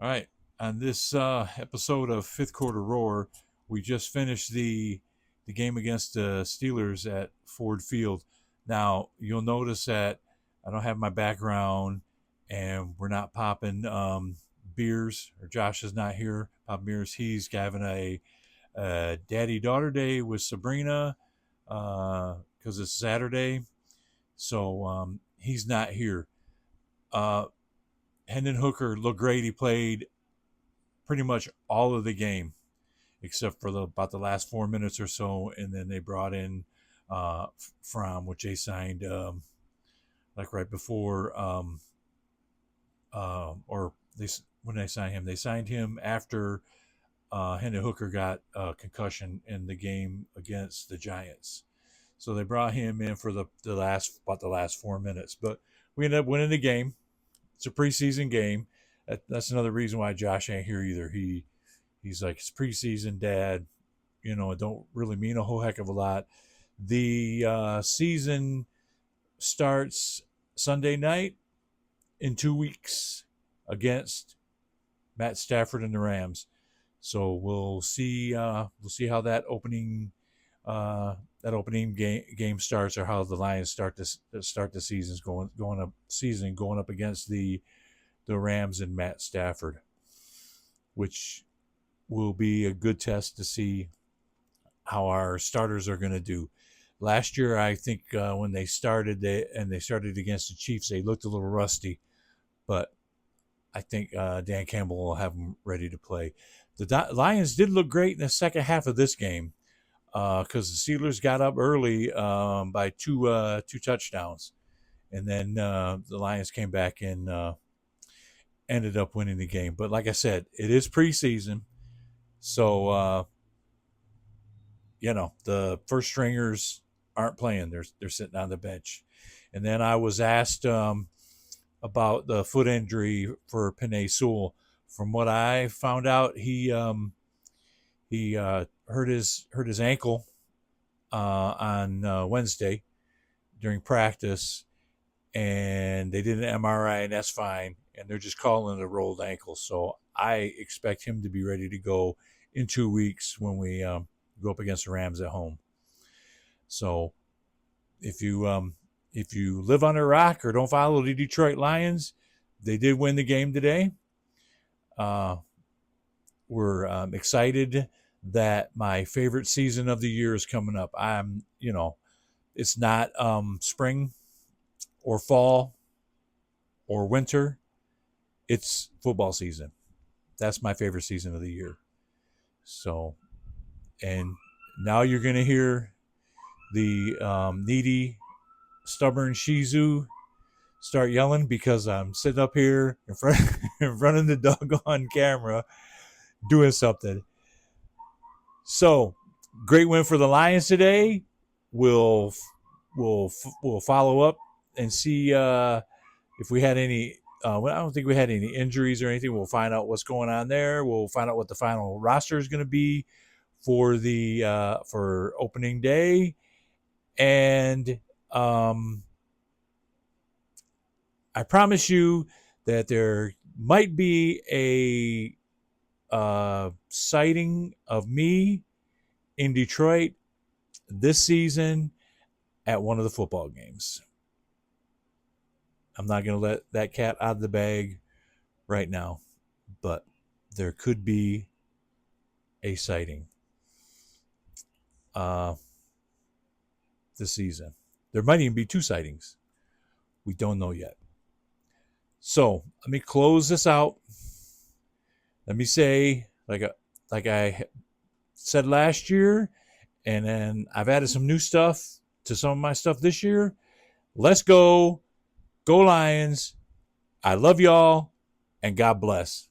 All right. On this episode of Fifth Quarter Roar, we just finished the game against the Steelers at Ford Field. Now you'll notice that I don't have my background, and we're not popping beers. Or Josh is not here popping beers. He's having a daddy daughter day with Sabrina because it's Saturday, so he's not here. Uh, Hendon Hooker looked great. He played pretty much all of the game except for about the last 4 minutes or so, and then they brought in From, which they signed like right before, or they when they signed him, they signed him after Hendon Hooker got a concussion in the game against the Giants. So they brought him in for the last 4 minutes, but we ended up winning the game. It's a preseason game. That's another reason why Josh ain't here either. He's like, it's preseason, Dad. It don't really mean a whole heck of a lot. The season starts Sunday night in 2 weeks against Matt Stafford and the Rams. So we'll see how that opening game starts, or how the Lions start the seasons going up against the Rams and Matt Stafford, which will be a good test to see how our starters are going to do. Last year, I think when they started against the Chiefs, they looked a little rusty, but I think Dan Campbell will have them ready to play. The Lions did look great in the second half of this game because the Steelers got up early by two touchdowns, and then the Lions came back and ended up winning the game. But like I said, it is preseason, so the first stringers aren't playing; they're sitting on the bench. And then I was asked about the foot injury for Penei Sewell. From what I found out, he hurt his ankle on Wednesday during practice, and they did an MRI, and that's fine. And they're just calling it a rolled ankle. So I expect him to be ready to go in 2 weeks when we go up against the Rams at home. So if you live on a rock or don't follow the Detroit Lions, they did win the game today. We're excited that my favorite season of the year is coming up. It's not spring or fall or winter. It's football season. That's my favorite season of the year. So, and now you're going to hear the needy, stubborn Shizu start yelling because I'm sitting up here in front of the doggone camera doing something. So, great win for the Lions today. We'll follow up and see if we had any. I don't think we had any injuries or anything. We'll find out what's going on there. We'll find out what the final roster is going to be for for opening day, and I promise you that there might be a sighting of me in Detroit this season at one of the football games. I'm not going to let that cat out of the bag right now, but there could be a sighting this season. There might even be two sightings. We don't know yet. So let me close this out. Let me say, like I said last year, and then I've added some new stuff to some of my stuff this year. Let's go. Go Lions. I love y'all, and God bless.